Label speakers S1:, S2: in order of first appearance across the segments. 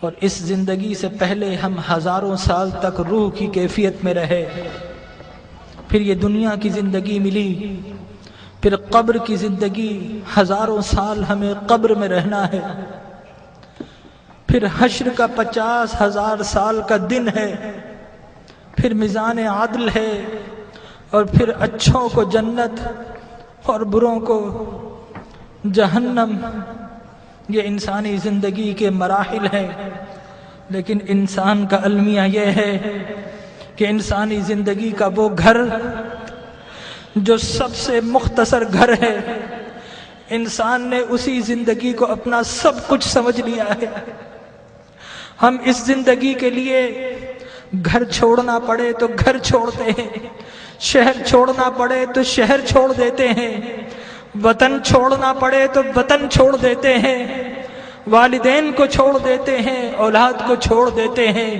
S1: اور اس زندگی سے پہلے ہم ہزاروں سال تک روح کی کیفیت میں رہے، پھر یہ دنیا کی زندگی ملی، پھر قبر کی زندگی، ہزاروں سال ہمیں قبر میں رہنا ہے، پھر حشر کا 50,000 سال کا دن ہے، پھر میزان عدل ہے، اور پھر اچھوں کو جنت اور بروں کو جہنم۔ یہ انسانی زندگی کے مراحل ہیں، لیکن انسان کا المیہ یہ ہے کہ انسانی زندگی کا وہ گھر جو سب سے مختصر گھر ہے، انسان نے اسی زندگی کو اپنا سب کچھ سمجھ لیا ہے۔ ہم اس زندگی کے لیے گھر چھوڑنا پڑے تو گھر چھوڑتے ہیں، شہر چھوڑنا پڑے تو شہر چھوڑ دیتے ہیں، وطن چھوڑنا پڑے تو وطن چھوڑ دیتے ہیں، والدین کو چھوڑ دیتے ہیں، اولاد کو چھوڑ دیتے ہیں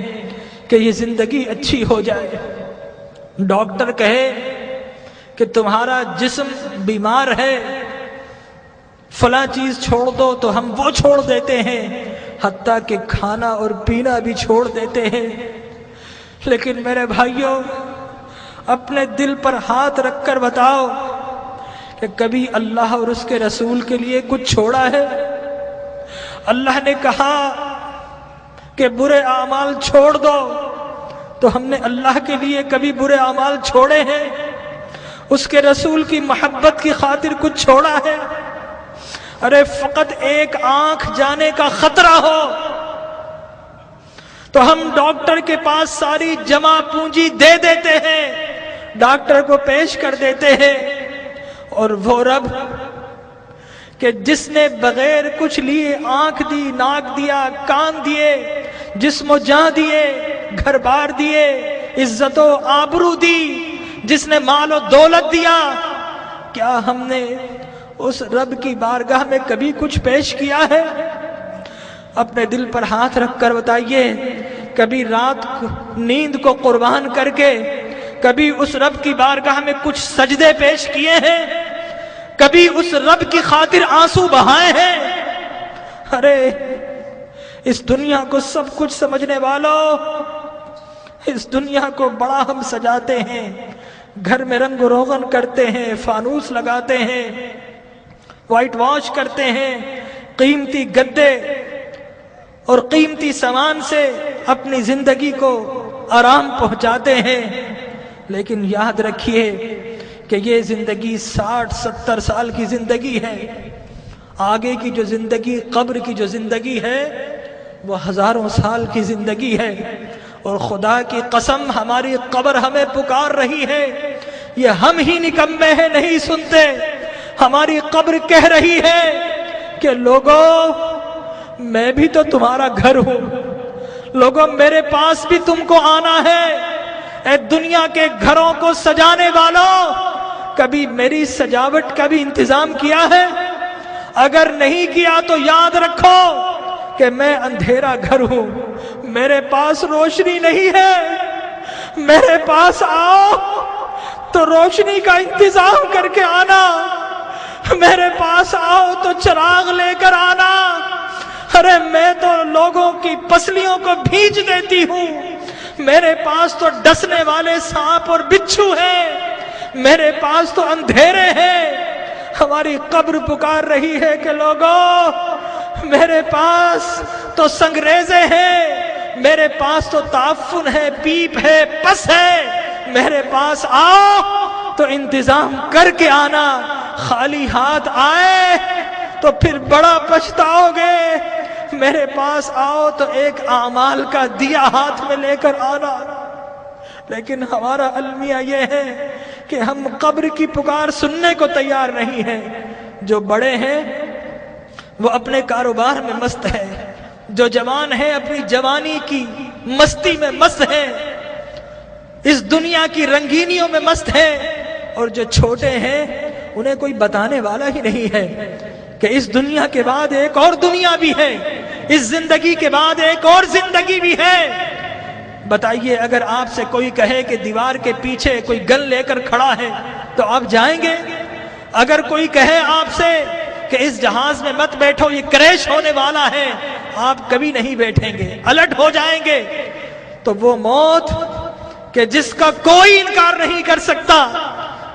S1: کہ یہ زندگی اچھی ہو جائے۔ ڈاکٹر کہے کہ تمہارا جسم بیمار ہے، فلاں چیز چھوڑ دو، تو ہم وہ چھوڑ دیتے ہیں، حتیٰ کہ کھانا اور پینا بھی چھوڑ دیتے ہیں۔ لیکن میرے بھائیوں، اپنے دل پر ہاتھ رکھ کر بتاؤ کہ کبھی اللہ اور اس کے رسول کے لیے کچھ چھوڑا ہے؟ اللہ نے کہا کہ برے اعمال چھوڑ دو، تو ہم نے اللہ کے لیے کبھی برے اعمال چھوڑے ہیں؟ اس کے رسول کی محبت کی خاطر کچھ چھوڑا ہے؟ ارے فقط ایک آنکھ جانے کا خطرہ ہو تو ہم ڈاکٹر کے پاس ساری جمع پونجی دے دیتے ہیں، ڈاکٹر کو پیش کر دیتے ہیں، اور وہ رب کہ جس نے بغیر کچھ لیے آنکھ دی، ناک دیا، کان دیے، جسم و جاں دیے، گھر بار دیے، عزت و آبرو دی، جس نے مال و دولت دیا، کیا ہم نے اس رب کی بارگاہ میں کبھی کچھ پیش کیا ہے؟ اپنے دل پر ہاتھ رکھ کر بتائیے، کبھی رات نیند کو قربان کر کے کبھی اس رب کی بارگاہ میں کچھ سجدے پیش کیے ہیں؟ کبھی اس رب کی خاطر آنسو بہائے ہیں؟ ارے اس دنیا کو سب کچھ سمجھنے والوں، اس دنیا کو بڑا ہم سجاتے ہیں، گھر میں رنگ و روغن کرتے ہیں، فانوس لگاتے ہیں، وائٹ واش کرتے ہیں، قیمتی گدے اور قیمتی سامان سے اپنی زندگی کو آرام پہنچاتے ہیں، لیکن یاد رکھیے کہ یہ زندگی 60-70 سال کی زندگی ہے۔ آگے کی جو زندگی، قبر کی جو زندگی ہے، وہ ہزاروں سال کی زندگی ہے، اور خدا کی قسم ہماری قبر ہمیں پکار رہی ہے۔ یہ ہم ہی نکمے ہیں، نہیں سنتے، ہماری قبر کہہ رہی ہے کہ لوگوں میں بھی تو تمہارا گھر ہوں، لوگوں میرے پاس بھی تم کو آنا ہے۔ اے دنیا کے گھروں کو سجانے والوں، کبھی میری سجاوٹ کا بھی انتظام کیا ہے؟ اگر نہیں کیا تو یاد رکھو کہ میں اندھیرا گھر ہوں، میرے پاس روشنی نہیں ہے، میرے پاس آؤ تو روشنی کا انتظام کر کے آنا، میرے پاس آؤ تو چراغ لے کر آنا۔ ارے میں تو لوگوں کی پسلیوں کو بھیج دیتی ہوں، میرے پاس تو ڈسنے والے سانپ اور بچھو ہیں، میرے پاس تو اندھیرے ہیں۔ ہماری قبر پکار رہی ہے کہ لوگوں میرے پاس تو سنگریزے ہیں، میرے پاس تو تعفن ہے، پیپ ہے، پس ہے، میرے پاس آؤ تو انتظام کر کے آنا۔ خالی ہاتھ آئے تو پھر بڑا پچھتاؤ گے، میرے پاس آؤ تو ایک اعمال کا دیا ہاتھ میں لے کر آنا۔ لیکن ہمارا المیہ یہ ہے کہ ہم قبر کی پکار سننے کو تیار نہیں ہیں۔ جو بڑے ہیں وہ اپنے کاروبار میں مست ہے، جو جوان ہیں اپنی جوانی کی مستی میں مست ہیں، اس دنیا کی رنگینیوں میں مست ہیں، اور جو چھوٹے ہیں انہیں کوئی بتانے والا ہی نہیں ہے کہ اس دنیا کے بعد ایک اور دنیا بھی ہے، اس زندگی کے بعد ایک اور زندگی بھی ہے۔ بتائیے، اگر آپ سے کوئی کہے کہ دیوار کے پیچھے کوئی گن لے کر کھڑا ہے تو آپ جائیں گے؟ اگر کوئی کہے آپ سے کہ اس جہاز میں مت بیٹھو، یہ کریش ہونے والا ہے، آپ کبھی نہیں بیٹھیں گے, الٹ ہو جائیں گے. تو وہ موت کہ جس کا کوئی انکار نہیں کر سکتا,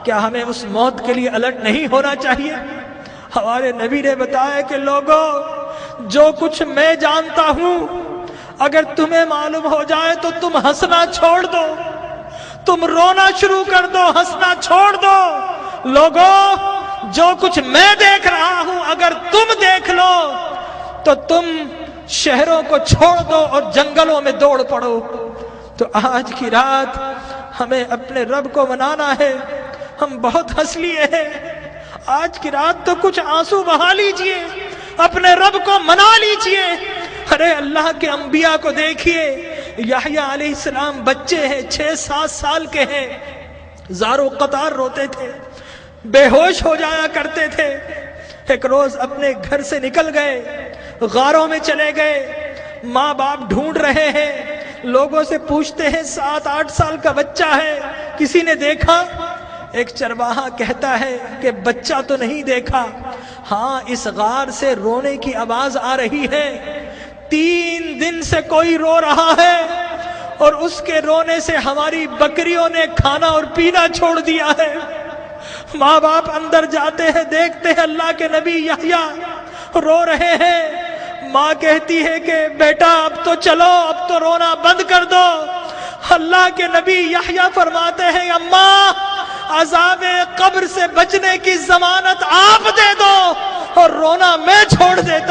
S1: کیا ہمیں اس موت کے لیے الٹ نہیں ہونا چاہیے؟ ہمارے نبی نے بتایا کہ لوگوں, جو کچھ میں جانتا ہوں اگر تمہیں معلوم ہو جائے تو تم ہنسنا چھوڑ دو, تم رونا شروع کر دو, ہنسنا چھوڑ دو. لوگوں, جو کچھ میں دیکھ رہا ہوں اگر تم دیکھ لو تو تم شہروں کو چھوڑ دو اور جنگلوں میں دوڑ پڑو. تو آج کی رات ہمیں اپنے رب کو منانا ہے. ہم بہت ہنس لیے ہیں, آج کی رات تو کچھ آنسو بہا لیجئے, اپنے رب کو منا لیجئے. ارے اللہ کے انبیاء کو دیکھیے, یحییٰ علیہ السلام بچے ہیں, 6-7 سال کے ہیں, زارو قطار روتے تھے, بے ہوش ہو جایا کرتے تھے. ایک روز اپنے گھر سے نکل گئے, غاروں میں چلے گئے, ماں باپ ڈھونڈ رہے ہیں, لوگوں سے پوچھتے ہیں 7-8 سال کا بچہ ہے, کسی نے دیکھا؟ ایک چرواہا کہتا ہے کہ بچہ تو نہیں دیکھا, ہاں اس غار سے رونے کی آواز آ رہی ہے. 3 دن سے کوئی رو رہا ہے اور اس کے رونے سے ہماری بکریوں نے کھانا اور پینا چھوڑ دیا ہے. ماں باپ اندر جاتے ہیں, دیکھتے ہیں اللہ کے نبی یحییٰ رو رہے ہیں. ماں کہتی ہے کہ بیٹا اب تو چلو, اب تو رونا بند کر دو. اللہ کے نبی یحییٰ فرماتے ہیں اماں, عذاب قبر سے بچنے کی ضمانت آپ دے دو اور رونا میں چھوڑ دیتا